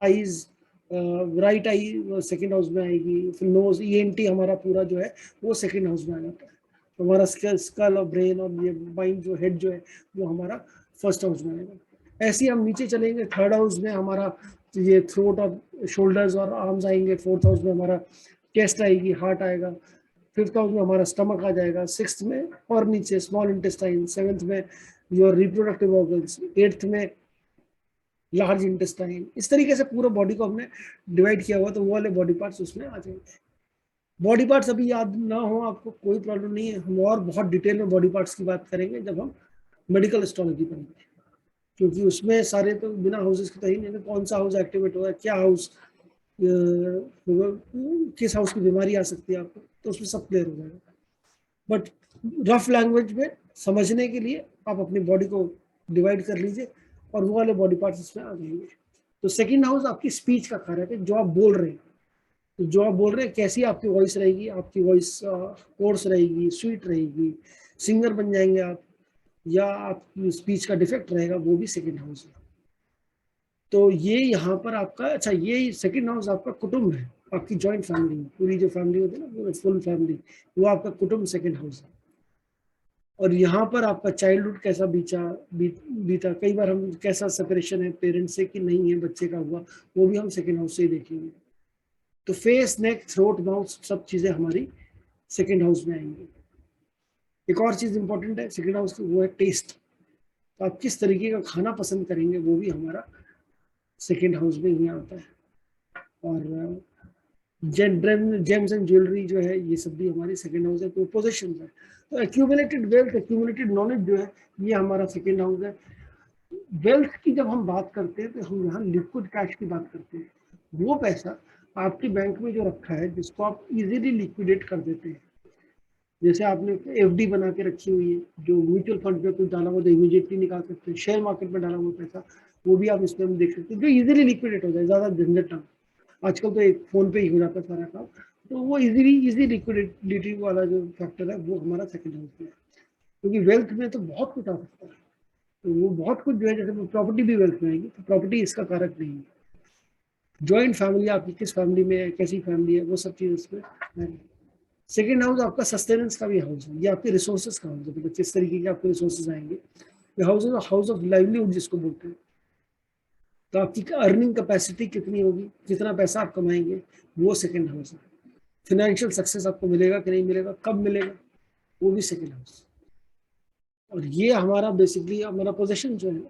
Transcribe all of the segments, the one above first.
Eyes, right I second house में आएगी, फिर नोज, ईएनटी हमारा पूरा जो है वो सेकंड हाउस में आ जाता है। तो हमारा स्कल और ब्रेन और ये माइंड जो हेड जो है वो हमारा फर्स्ट हाउस में आएगा। ऐसे ही हम नीचे चलेंगे, थर्ड हाउस में हमारा ये थ्रोट और शोल्डर्स और आर्म्स आएंगे, फोर्थ हाउस में हमारा चेस्ट आएगी, हार्ट आएगा, फिफ्थ हाउस में हमारा स्टमक आ जाएगा, सिक्स्थ में और नीचे स्मॉल इंटेस्टाइन, सेवेंथ में योर रिप्रोडक्टिव ऑर्गन्स, एट्थ में लार्ज इंटेस्टाइन। इस तरीके से पूरा बॉडी को हमने डिवाइड किया हुआ, तो वो वाले बॉडी पार्ट्स उसमें आ जाएंगे। बॉडी पार्ट्स अभी याद ना हो आपको कोई प्रॉब्लम नहीं है, हम और बहुत डिटेल में बॉडी पार्ट्स की बात करेंगे जब हम मेडिकल एस्ट्रोलॉजी पढ़ेंगे, क्योंकि उसमें सारे तो बिना हाउसेस के तो ही नहीं, कौन सा हाउस एक्टिवेट होगा, क्या हाउस होगा, किस हाउस की बीमारी आ सकती है आपको, तो उसमें सब क्लियर हो जाएगा। बट रफ लैंग्वेज में समझने के लिए आप अपनी बॉडी को डिवाइड कर लीजिए और वो वाले बॉडी पार्ट्स इसमें आ जाएंगे। तो सेकंड हाउस आपकी स्पीच का कारक है, जो आप बोल रहे हैं। तो जो आप बोल रहे हैं कैसी आपकी वॉइस रहेगी, आपकी वॉइस कोर्स रहेगी, स्वीट रहेगी, सिंगर बन जाएंगे आप, या आपकी स्पीच का डिफेक्ट रहेगा, वो भी सेकंड हाउस है। तो ये यहाँ पर आपका, अच्छा ये सेकंड हाउस आपका कुटुंब है, आपकी जॉइंट फैमिली, पूरी जो फैमिली होती है ना, पूरा फुल फैमिली, वो आपका कुटुंब सेकंड हाउस है। और यहाँ पर आपका चाइल्डहुड कैसा बीता, कई बार हम कैसा सेपरेशन है पेरेंट्स से कि नहीं है बच्चे का हुआ, वो भी हम सेकंड हाउस से ही देखेंगे। तो फेस, नेक, थ्रोट, माउथ, सब चीजें हमारी सेकंड हाउस में आएंगी। एक और चीज इंपॉर्टेंट है सेकंड हाउस की, वो है टेस्ट। तो आप किस तरीके का खाना पसंद करेंगे, वो भी हमारा सेकंड हाउस में ही आता है। और जेम्स एंड ज्वेलरी जो है, ये सब भी हमारी सेकंड हाउस है। तो पोजेशन है, तो एक्यूमुलेटेड वेल्थ, एक्यूमुलेटेड नॉलेज जो है, ये हमारा सेकंड हाउस है। वेल्थ की जब हम बात करते हैं तो हम यहाँ लिक्विड कैश की बात करते हैं। वो पैसा आपके बैंक में जो रखा है, जिसको आप इजीली लिक्विडेट कर देते हैं, जैसे आपने एफडी बना के रखी हुई है, जो म्यूचुअल फंड में कुछ डाला हुआ तो इमीडिएटली निकाल सकते हैं, शेयर मार्केट में डाला हुआ पैसा, वो भी आप इसमें हम देख सकते हैं, जो इजीली लिक्विडेट हो जाए, ज्यादा झंझट ना। आजकल तो एक फोन पे ही हो जाता है सारा काम, तो वो इजी लिक्विडिटी वाला जो फैक्टर है वो हमारा सेकंड हाउस में है। क्योंकि वेल्थ में तो बहुत कुछ आ सकता है, तो वो बहुत कुछ जो है, जैसे प्रॉपर्टी भी वेल्थ में आएगी, तो प्रॉपर्टी इसका कारक नहीं है। ज्वाइंट फैमिली आपकी किस फैमिली में है, कैसी फैमिली है, वो सब चीज इसमें है। सेकेंड हाउस आपका सस्टेनेंस का भी हाउस है, ये आपके रिसोर्सेज का हाउस है, मतलब किस तरीके के आपके रिसोर्सेज आएंगे। ये हाउस है हाउस ऑफ लाइवलीहुड जिसको बोलते हैं। तो आपकी अर्निंग कैपेसिटी कितनी होगी, कितना पैसा आप कमाएंगे, वो सेकेंड हाउस है। फाइनेंशियल सक्सेस आपको मिलेगा कि नहीं मिलेगा, कब मिलेगा, वो भी सेकेंड हाउस। और ये हमारा बेसिकली हमारा पोजीशन जो है।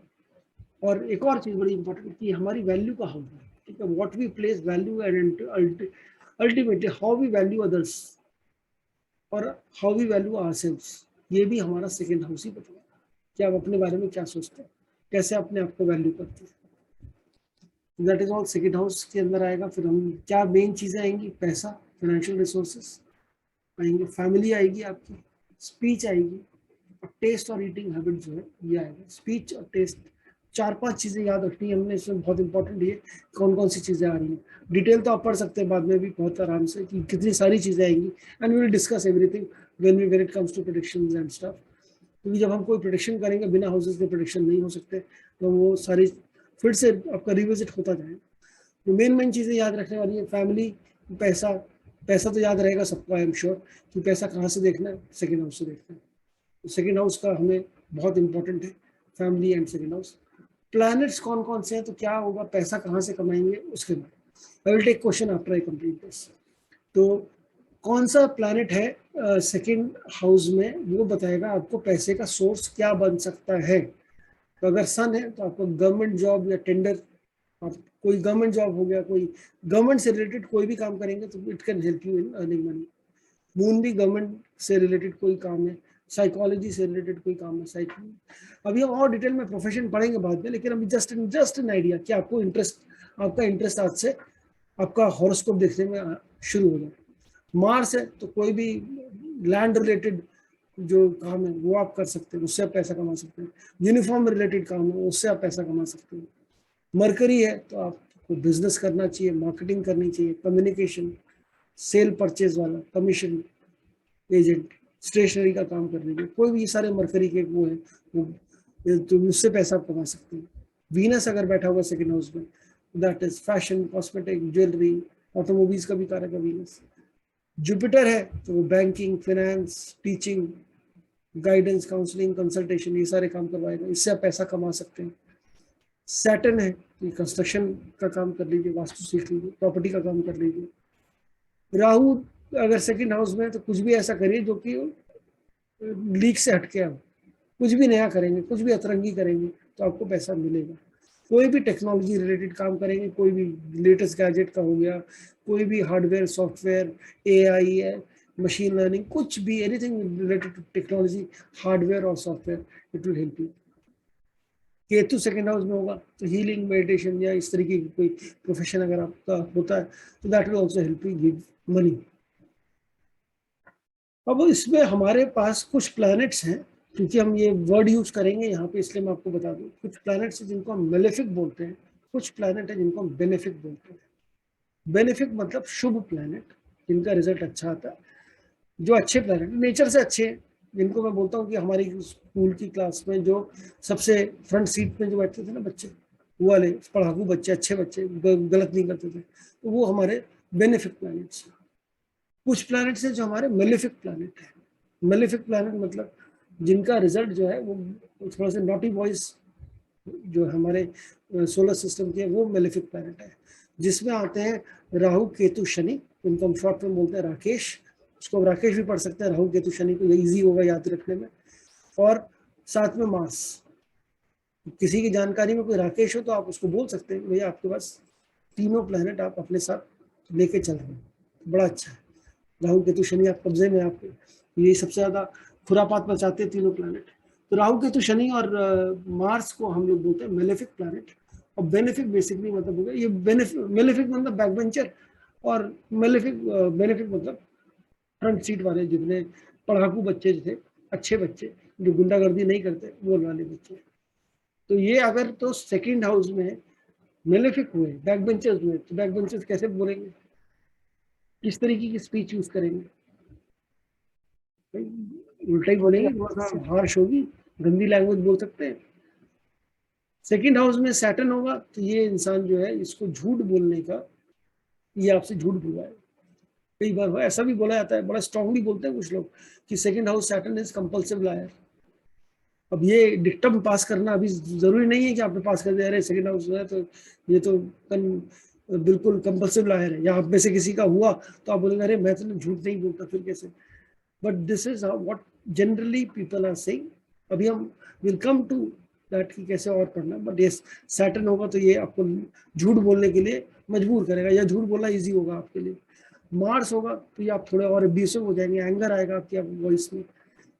और एक और चीज बड़ी इंपॉर्टेंट कि हमारी वैल्यू का हाउस है, ठीक है, what we place value and ultimately how we value others और हाउ वी वैल्यू आवरसेल्व्स, ये भी हमारा सेकेंड हाउस ही बताएगा कि आप अपने बारे में क्या सोचते हैं, कैसे अपने आप को वैल्यू करते हैं। That is all second house के अंदर आएगा। फिर हम क्या मेन चीजें आएंगी, पैसा, फाइनेंशियल रिसोर्सेस आएंगे, फैमिली आएगी आपकी, स्पीच आएगी, और टेस्ट और ईटिंग हैबिट जो है ये आएगा। स्पीच और टेस्ट, चार पांच चीजें याद रखनी है हमने इसमें, बहुत इंपॉर्टेंट है कौन कौन सी चीजें आ रही हैं। डिटेल तो आप पढ़ सकते हैं बाद में भी बहुत आराम से कि कितनी सारी चीजें आएंगी, and we will discuss everything when it comes to predictions and stuff. क्योंकि जब हम कोई प्रेडिक्शन करेंगे, बिना हाउसेस के प्रेडिक्शन नहीं हो सकते, तो वो सारी फिर से आपका रिविजिट होता जाएगा। तो मेन चीजें याद रखने वाली है, फैमिली, पैसा। पैसा तो याद रहेगा सबको, आई एम श्योर, कि पैसा कहाँ से देखना है, सेकेंड हाउस से देखना है। तो सेकेंड हाउस का हमें बहुत इंपॉर्टेंट है, family and second house. Planets कौन कौन से हैं, तो क्या होगा, पैसा कहाँ से कमाएंगे, उसके बाद I will take question after I complete this. तो कौन सा प्लैनेट है सेकेंड हाउस में, वो बताएगा आपको पैसे का सोर्स क्या बन सकता है। तो अगर सन है तो आपको गवर्नमेंट जॉब या टेंडर, आप कोई गवर्नमेंट जॉब हो गया, कोई गवर्नमेंट से रिलेटेड कोई भी काम करेंगे तो it can help you in earning money. Moon भी गवर्नमेंट से रिलेटेड कोई काम है, साइकोलॉजी से रिलेटेड कोई काम है, साइकोलॉजी। अभी हम और डिटेल में प्रोफेशन पढ़ेंगे बाद में, लेकिन अभी जस्ट एन आइडिया कि आपको इंटरेस्ट, आपका इंटरेस्ट आज से आपका हॉरोस्कोप देखने में शुरू हो जाए। मार्स है तो कोई भी लैंड रिलेटेड जो काम है वो आप कर सकते हैं, उससे आप पैसा कमा सकते हैं। यूनिफॉर्म रिलेटेड काम है, उससे आप पैसा कमा सकते हैं। मरकरी है तो आपको बिजनेस करना चाहिए, मार्केटिंग करनी चाहिए, कम्युनिकेशन, सेल परचेज वाला, कमीशन एजेंट, स्टेशनरी का काम करने के, कोई भी सारे मरकरी के वो है, वो तो उससे पैसा आप कमा सकते हैं। वीनस अगर बैठा हुआ सेकंड हाउस में, that is fashion, cosmetic, jewellery, automobiles का भी कारक है वीनस। जुपिटर है तो वो banking, finance, teaching, guidance, counselling, consultation, ये सारे काम करवाएगा, इससे आप पैसा कमा सकते हैं। सैटर्न है तो कंस्ट्रक्शन का काम कर लीजिए, वास्तु सीख लीजिए, प्रॉपर्टी का काम कर लीजिए। राहु अगर सेकंड हाउस में है तो कुछ भी ऐसा करिए जो कि लीक से हटके आओ, कुछ भी नया करेंगे, कुछ भी अतरंगी करेंगे तो आपको पैसा मिलेगा। कोई भी टेक्नोलॉजी रिलेटेड काम करेंगे, कोई भी लेटेस्ट गैजेट का हो गया, कोई भी हार्डवेयर, सॉफ्टवेयर, एआई है, मशीन लर्निंग, कुछ भी, anything related to technology, hardware और software, it will help you. Ketu second house में होगा तो हीलिंग, मेडिटेशन या इस तरीके की कोई प्रोफेशन अगर आपका होता है तो that will also help you give money. अब इसमें हमारे पास कुछ प्लैनेट्स हैं, क्योंकि हम ये वर्ड यूज करेंगे यहाँ पे इसलिए मैं आपको बता दूं, कुछ प्लैनेट्स हैं जिनको हम मेलेफिक बोलते हैं, कुछ प्लैनेट है जिनको हम बेनिफिक बोलते हैं। बेनिफिक मतलब शुभ प्लैनेट, जिनका रिजल्ट अच्छा आता है, जो अच्छे प्लैनेट नेचर से अच्छे हैं, जिनको मैं बोलता हूँ कि हमारी स्कूल की क्लास में जो सबसे फ्रंट सीट में जो बैठते थे ना बच्चे, वो वाले पढ़ाकू बच्चे, अच्छे बच्चे, गलत नहीं करते थे, तो वो हमारे बेनिफिक प्लैनेट्स। कुछ प्लैनेट्स हैं जो हमारे मेलेफिक प्लैनेट है। मेलेफिक प्लैनेट मतलब जिनका रिजल्ट जो है वो थोड़ा सा नॉटी बॉयज जो हमारे सोलर सिस्टम के, वो मेलेफिक प्लैनेट है, जिसमें आते हैं राहु, केतु, शनि, उनको हम शॉर्ट में बोलते हैं राकेश। उसको राकेश भी पढ़ सकते हैं, राहु, केतु, शनि को, ये इजी होगा याद रखने में। और साथ में मार्स। किसी की जानकारी में कोई राकेश हो तो आप उसको बोल सकते हैं भैया आपके पास तीनों प्लैनेट आप अपने साथ लेके चल रहे हैं, बड़ा अच्छा है। राहु, केतु, शनि आप कब्जे में, आपके ये सबसे ज्यादा खुरापात मचाते हैं तीनों प्लैनेट। तो राहु, केतु, शनि और मार्स को हम लोग बोलते हैं मेलेफिक प्लैनेट। और बेनिफिक बेसिकली मतलब होगा ये मेलेफिक मतलब बैकबेंचर, और मेलेफिक बेनिफिक मतलब फ्रंट सीट वाले, जितने पढ़ाकू बच्चे थे, अच्छे बच्चे जो गुंडागर्दी नहीं करते, वो वाले बच्चे। तो ये अगर तो सेकंड हाउस में मेलेफिक हुए, बैक बेंचर्स हुए, तो बैक बेंचर्स कैसे बोलेंगे, किस तरीके की स्पीच यूज करेंगे, उल्टा ही बोलेंगे, थोड़ा सा हार्श होगी, गंदी लैंग्वेज बोल सकते हैं। सेकंड हाउस में सैटर्न होगा तो ये इंसान जो है, इसको झूठ बोलने का, ये आपसे झूठ बुलवाए। कई बार ऐसा भी बोला जाता है, बड़ा स्ट्रांगली बोलते हैं कुछ लोग कि second house Saturn is compulsive liar. अब ये डिक्टम पास करना अभी जरूरी नहीं है कि आपने पास कर दिया, अरे सेकंड हाउस है तो ये तो बिल्कुल कंपल्सिव लायर है, या आप में से किसी का हुआ तो आप बोलेंगे अरे मैं तो झूठ नहीं बोलता, फिर कैसे। But this is what generally people are saying. अभी हम विल कम टू दैट कि कैसे और पढ़ना। बट यस, सैटर्न होगा तो ये आपको झूठ बोलने के लिए मजबूर करेगा, या झूठ बोलना इजी होगा आपके लिए। मार्स होगा तो ये आप थोड़े और एब्यूसिव हो जाएंगे, एंगर आएगा आपकी वॉइस में।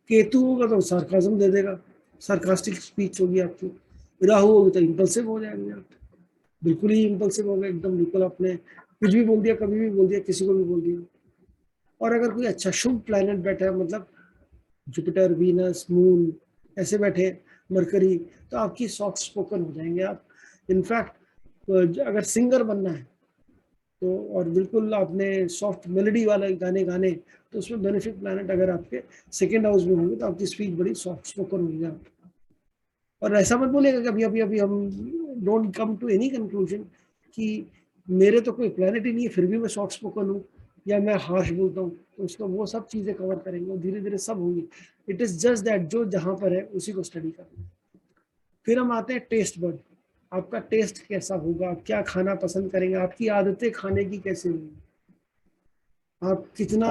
केतु होगा तो सार्काज्म दे देगा, सार्कास्टिक स्पीच होगी आपकी। राहु होगी तो इंपल्सिव हो जाएंगे आप, बिल्कुल ही इंपल्सिव हो गए एकदम, बिल्कुल आपने कुछ भी बोल दिया, कभी भी बोल दिया, किसी को भी बोल दिया। और अगर कोई अच्छा शुभ प्लैनेट बैठा है, मतलब जुपिटर, वीनस, मून ऐसे बैठे, मरकरी, तो आपकी सॉफ्ट स्पोकन हो जाएंगे आप। इनफैक्ट अगर सिंगर बनना है तो, और बिल्कुल आपने सॉफ्ट मेलोडी वाले गाने गाने, तो उसमें बेनिफिक प्लैनेट अगर आपके सेकंड हाउस में होंगे तो आपकी स्पीच बड़ी सॉफ्ट स्पोकन होगी आप। और ऐसा मत बोलेगा कि अभी अभी अभी हम don't come to any conclusion कि मेरे तो कोई प्लैनेट ही नहीं है फिर भी मैं सॉफ्ट स्पोकन हूँ या मैं हार्श बोलता हूँ, तो उसका वो सब चीजें कवर करेंगे और धीरे धीरे सब होंगी। इट इज जस्ट दैट जो जहां पर है उसी को स्टडी करना। फिर हम आते हैं टेस्ट बर्ड। आपका टेस्ट कैसा होगा, आप क्या खाना पसंद करेंगे, आपकी आदतें खाने की कैसे होंगी, आप कितना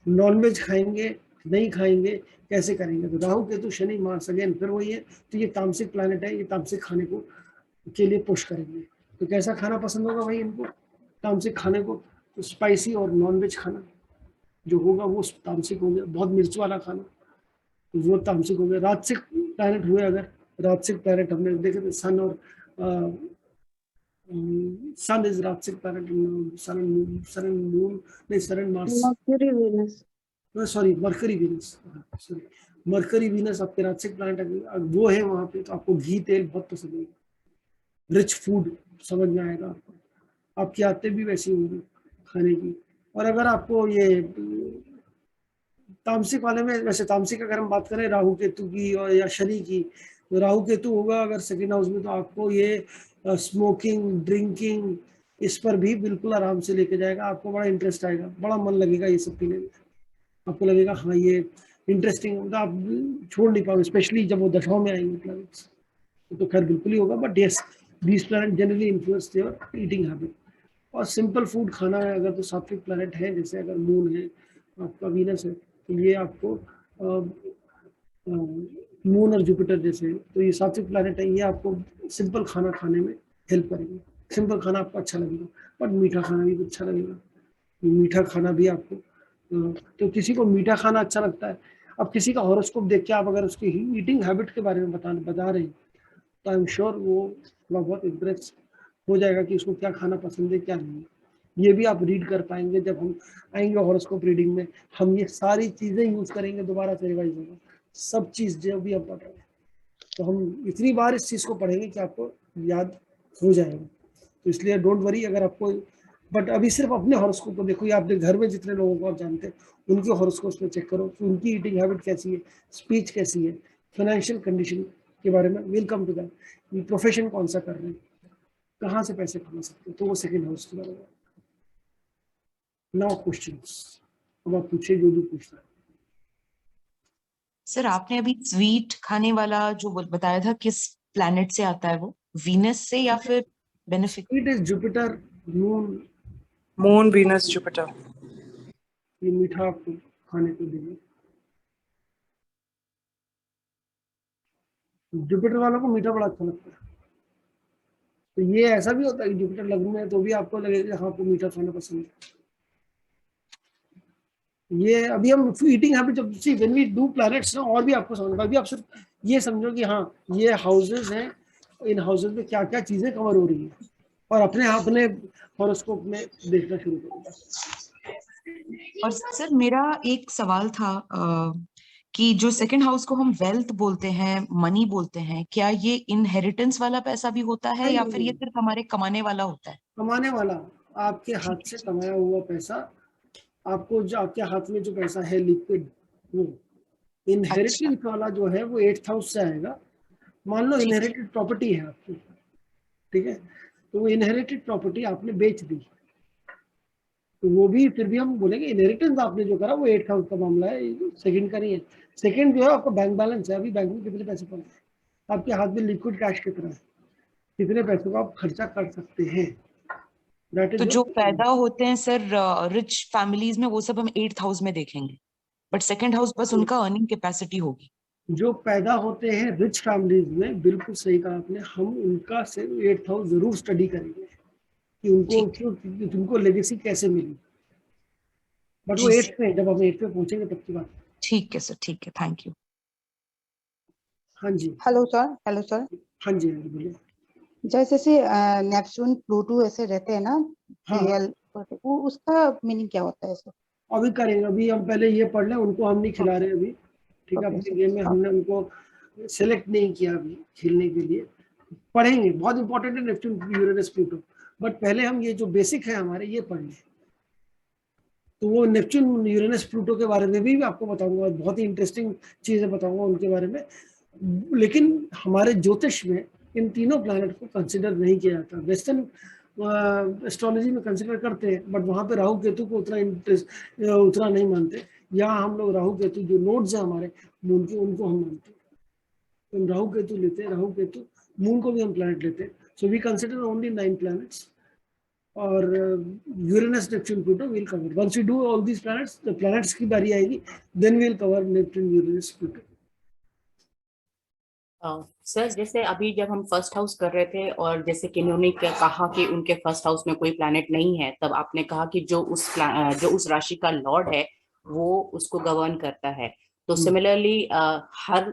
नॉनवेज खाएंगे, नहीं खाएंगे, कैसे करेंगे। तो राहु, केतु, शनि, मार्स अगेन फिर वही है, तो ये तामसिक प्लैनेट है, ये तामसिक खाने को के लिए पुश करेंगे। तो कैसा खाना पसंद होगा भाई इनको, तामसिक खाने को, तो स्पाइसी और नॉनवेज खाना जो होगा वो तामसिक हो गया, बहुत मिर्च वाला खाना तो वो तामसिक हो गया। राजसिक प्लैनेट हुए अगर, राजसिक प्लैनेट हमने देखे थे, सन और sun is rajasic planet, sun and moon, नहीं sun and Mars, Mercury, Venus, sorry Mercury, Venus, sorry Mercury, Venus आपके राजसिक प्लैनेट वो है वहां पे, तो आपको घी तेल बहुत पसंद है, रिच फूड समझ में आएगा आपको, आपकी आदतें भी वैसी होंगी खाने की। और अगर आपको ये तामसिक वाले में, वैसे तामसिक अगर हम बात करें राहु केतु की और या शनि की, तो राहु केतु होगा अगर सेकंड हाउस में तो आपको ये स्मोकिंग, ड्रिंकिंग, इस पर भी बिल्कुल आराम से लेके जाएगा। आपको बड़ा इंटरेस्ट आएगा, बड़ा मन लगेगा ये सब पीने में। आपको लगेगा हाँ ये इंटरेस्टिंग होगा, आप छोड़ नहीं पाओगे, स्पेशली जब वो दशाओं में आएंगे प्लैनेट्स। तो खैर बिल्कुल ही होगा, but yes, these planet generally influence your eating habit. और सिंपल फूड खाना है अगर तो सात्विक प्लैनेट है, जैसे अगर मून है, आपका वीनस है, तो ये आपको मून और जुपिटर जैसे, तो ये सात्विक प्लैनेट है, ये आपको सिंपल खाना खाने में हेल्प करेंगे। सिंपल खाना आपको अच्छा लगेगा, बट मीठा खाना भी अच्छा लगेगा। मीठा खाना भी आपको तो किसी को मीठा खाना अच्छा लगता है। अब किसी का हॉरोस्कोप देख के आप अगर उसकी ईटिंग हैबिट के बारे में बता रहे हैं, तो आई एम श्योर वो थोड़ा बहुत इम्प्रेस हो जाएगा कि उसको क्या खाना पसंद है क्या नहीं। ये भी आप रीड कर पाएंगे जब हम आएंगे हॉरोस्कोप रीडिंग में। हम ये सारी चीजें यूज करेंगे, दोबारा से रिवाइज होगा सब चीज जो भी हम पढ़ रहे हैं। तो हम इतनी बार इस चीज को पढ़ेंगे कि आपको याद हो जाएगा। तो इसलिए डोंट वरी अगर आपको, बट अभी सिर्फ अपने हॉरोस्कोप को देखो, या अपने घर में जितने लोगों को आप जानते हैं उनके हॉरोस्कोप में चेक करो कि उनकी ईटिंग हैबिट कैसी है, स्पीच कैसी है, फाइनेंशियल कंडीशन के बारे में, will come to that, profession कौन सा कर रहे हैं, कहाँ से पैसे कमा सकते हैं, तो वो सेकंड हाउस के बारे में। नाउ क्वेश्चंस, अब आप पूछिए जो भी पूछना है। सर आपने अभी स्वीट खाने वाला जो बताया था, किस प्लैनेट से आता है वो, वीनस से या फिर benefic? It is Jupiter, moon. Moon, Venus, Jupiter. ये मीठा आपको खाने को देंगे। जुपिटर वालों को मीठा बड़ा अच्छा लगता है। तो ये ऐसा भी होता है कि जुपिटर लग्न में है तो भी आपको लगेगा हाँ आपको मीठा खाना पसंद है। ये अभी हम ईटिंग हैबिट जब see when we do planets ना, और भी आपको समझ में, अभी आप सिर्फ ये समझो कि हाँ ये हाउसेस हैं, इन हाउसेस में क्या क्या चीजें कवर हो रही है, और अपने हॉरोस्कोप में देखना शुरू करो। और सर मेरा एक सवाल था कि जो सेकंड हाउस को हम वेल्थ बोलते हैं, मनी बोलते हैं, क्या ये इनहेरिटेंस वाला पैसा भी होता है या फिर ये सिर्फ हमारे कमाने वाला होता है? कमाने वाला, आपके हाथ से कमाया हुआ पैसा, आपको जो आपके हाथ में जो पैसा है लिक्विड, वो इनहेरिटेंस वाला जो है वो 8th हाउस से आएगा। मान लो इनहेरिटेड प्रॉपर्टी है आपकी, ठीक है, तो वो इनहेरिटेड प्रॉपर्टी आपने बेच दी, तो वो भी फिर भी हम बोलेंगे इनहेरिटेंस आपने जो करा वो 8th हाउस का मामला है, सेकंड का नहीं है। सेकंड जो है आपका बैंक बैलेंस है, अभी बैंक में कितने पैसे पड़े हैं, आपके हाथ में लिक्विड कैश कितना है, कितने पैसों को आप खर्चा कर सकते हैं। तो जो पैदा होते हैं सर रिच फैमिलीज में, वो सब हम 8th हाउस में देखेंगे, बट सेकंड हाउस बस उनका अर्निंग कैपेसिटी होगी। जो पैदा होते हैं रिच फैमिलीज में, बिल्कुल सही कहा आपने, हम उनका से 8th हाउस जरूर स्टडी करेंगे कि उनको लेगेसी कैसे मिली, बट वो 8th में, जब हम 8th में पहुंचेंगे तब की बात। ठीक है सर, ठीक है, थैंक यू। हाँ जी। Hello sir. Hello sir. हाँ जी, हाँ जी बोलिए। जैसे नेपच्यून प्लूटो ऐसे रहते हैं ना, हाँ वो उसका मीनिंग क्या होता है सर? अभी करेंगे, अभी हम पहले ये पढ़ लें, उनको हम नहीं खिला रहे अभी, ठीक है, अपने गेम में हमने उनको सेलेक्ट नहीं किया अभी खेलने के लिए, पढ़ेंगे, बहुत इंपॉर्टेंट है नेपच्यून यूरेनस प्लूटो, बट पहले हम ये जो बेसिक है हमारे ये पढ़ लें। तो वो नेपच्यून यूरेनस प्लूटो के बारे में भी आपको बताऊंगा, बहुत ही इंटरेस्टिंग चीजें बताऊंगा उनके बारे में। लेकिन हमारे ज्योतिष में इन तीनों प्लैनेट को कंसिडर नहीं किया जाता। वेस्टर्न एस्ट्रोलॉजी में कंसिडर करते हैं, बट वहाँ पे राहु केतु को उतना नहीं मानते। यहाँ हम लोग राहु केतु जो नोड्स हैं हमारे मून के, उनको हम मानते हैं। तो हम राहु केतु लेते हैं, राहु केतु, मून को भी हम प्लैनेट लेते हैं। So we consider only 9 planets, और Uranus, Neptune, Pluto will cover. Once we do all these planets, the planets की बारी आएगी, then we will cover Neptune, Uranus, Pluto. Sir जैसे अभी जब हम फर्स्ट हाउस कर रहे थे, और जैसे कि उन्होंने कहा कि उनके फर्स्ट हाउस में कोई प्लैनेट नहीं है, तब आपने कहा कि जो उस राशि का लॉर्ड है वो उसको गवर्न करता है। तो सिमिलरली हर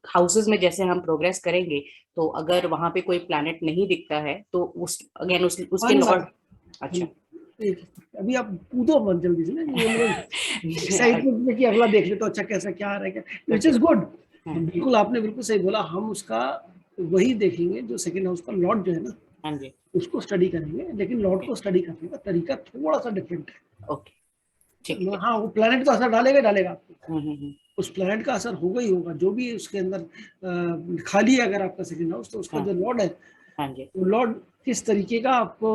हाउसेस में जैसे हम प्रोग्रेस करेंगे, तो अगर वहां पे कोई प्लैनेट नहीं दिखता है तो उसके लॉर्ड। अच्छा, अभी आप कूदो मत जल्दी से ना, एक्साइटमेंट में कि अगला देख ले तो अच्छा कैसा क्या आ रहा है, विच इज गुड। बिल्कुल आपने बिल्कुल सही बोला, हम उसका वही देखेंगे जो सेकंड हाउस का लॉर्ड जो है ना, हाँ जी, उसको स्टडी करेंगे, लेकिन लॉर्ड को स्टडी करने का तरीका थोड़ा सा डिफरेंट है। ओके, ठीक है। हाँ, वो प्लैनेट तो असर डालेगा आपको, उस प्लैनेट का असर होगा ही होगा, जो भी उसके अंदर खाली है अगर आपका सेकंड हाउस, तो उसका जो लॉर्ड है हाँ जी। तो लॉर्ड किस तरीके का आपको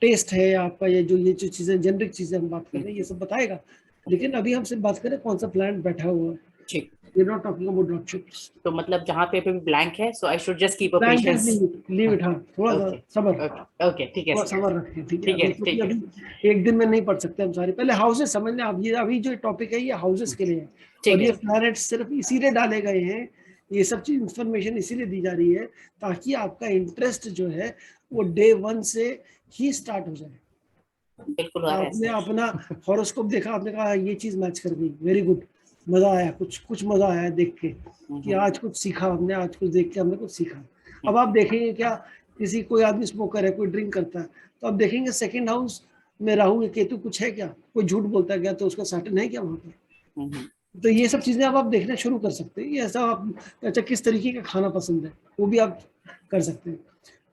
टेस्ट है आपका, ये जो चीजें जेनरिक चीजें हम बात कर रहे हैं ये सब बताएगा। लेकिन अभी हम सिर्फ बात करें कौन सा प्लान बैठा हुआ है। ठीक। We are not talking about dropships. तो मतलब जहाँ पे भी ब्लैंक है, so I should just keep a blank patience. Leave it, हाँ थोड़ा सा ओके सबर, ओके ठीक है थोड़ा सर। सबर रखें, ठीक है। ठीक है, अभी क्योंकि ठीक है। अभी एक दिन में नहीं पढ़ सकते हम सारे, पहले हाउसेस समझ लें आप। ये अभी जो टॉपिक है ये हाउसेस के लिए है, ठीक और है। ये प्लैनेट सिर्फ इसीलिए डाले गए हैं, ये सब चीज इंफॉर्मेशन इसीलिए दी जा रही है ताकि आपका इंटरेस्ट जो है वो डे 1 से ही स्टार्ट हो जाए। बिल्कुल आ रहा है आपने सर। अपना हॉरोस्कोप देखा, आपने कहा ये चीज मैच कर गई, वेरी गुड, मजा आया, कुछ मजा आया देख के कि आज कुछ सीखा हमने, आज कुछ देख के हमने कुछ सीखा। अब आप देखेंगे क्या, किसी कोई आदमी स्मोकर है, कोई ड्रिंक करता है, तो आप देखेंगे सेकंड हाउस में राहु या केतु कुछ है क्या, कोई झूठ बोलता है क्या, तो उसका सैटर्न है क्या वहां पर। तो ये सब चीजें अब आप देखना शुरू कर सकते हैं। ये ऐसा आप, अच्छा किस तरीके का खाना पसंद है वो भी आप कर सकते हैं।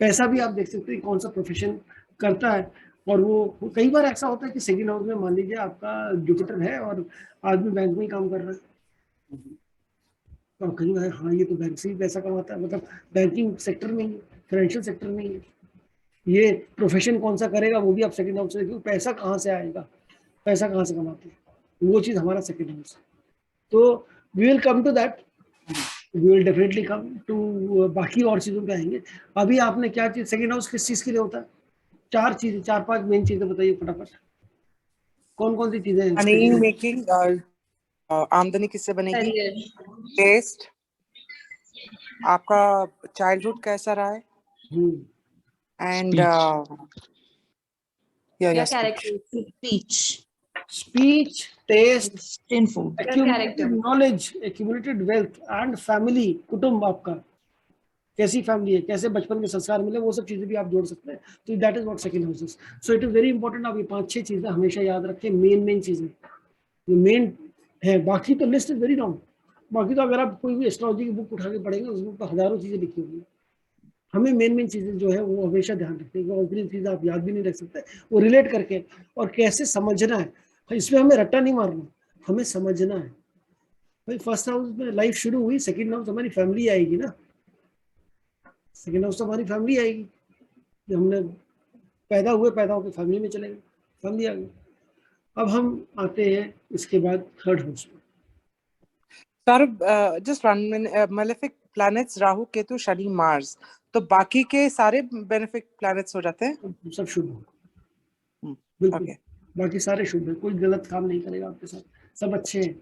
पैसा भी आप देख सकते हैं कौन सा प्रोफेशन करता है। और वो कई बार ऐसा होता है कि सेकंड हाउस में मान लीजिए आपका जुपिटर है और आदमी बैंक में ही काम कर रहा है, तो आप कहीं हाँ ये तो बैंक से ही पैसा कमाता है, मतलब बैंकिंग सेक्टर में ही, फाइनेंशियल सेक्टर में ही। ये प्रोफेशन कौन सा करेगा वो भी आप सेकंड हाउस से देखिए, पैसा कहाँ से आएगा, पैसा कहाँ से कमाते हैं, वो चीज़ हमारा सेकंड हाउस है। तो we will come to that, we will definitely come to, बाकी और चीज़ों पे आएंगे। अभी आपने क्या चीज़, सेकंड हाउस किस चीज़ के लिए होता है, 4-5 मेन चीज़ें बताइए फटाफट, कौन कौन सी चीज़ें हैं मनी मेकिंग, आमदनी किससे बनेगी, टेस्ट, आपका चाइल्डहुड कैसा रहा है, and speech, taste, in food, accumulated knowledge, accumulated wealth and family, कुटुंब आपका कैसी फैमिली है, कैसे बचपन के संस्कार मिले, वो सब चीजें भी आप जोड़ सकते हैं। तो that is what second house is. So it is very important, आप ये 5-6 चीजें हमेशा याद रखें, मेन चीजें जो मेन है। बाकी तो लिस्ट इज वेरी लॉन्ग, बाकी तो अगर आप कोई भी एस्ट्रोलॉजी की बुक उठा के पढ़ेंगे उसमें तो हजारों चीजें लिखी होंगी। हमें मेन चीजें जो है वो हमेशा ध्यान रखते हैं, और इतनी चीजें आप याद भी नहीं रख सकते, वो रिलेट करके और कैसे समझना है। इसमें हमें रट्टा नहीं मारना, हमें समझना है। भाई फर्स्ट हाउस में लाइफ शुरू हुई, सेकंड हाउस हमारी फैमिली आएगी ना, सेकंड हाउस तो हमारी फैमिली आएगी। जब हमने पैदा होकर फैमिली में चले गए, फैमिली आ गई। अब हम आते हैं इसके बाद थर्ड हाउस में। Sir just one minute, malefic planets Rahu Ketu Shani Mars, तो बाकी के सारे बेनिफिक प्लैनेट्स हो जाते हैं, सब शुभ हो, बिल्कुल okay. बाकी सारे शुभ है, कोई गलत काम नहीं करेगा आपके साथ, सब अच्छे हैं।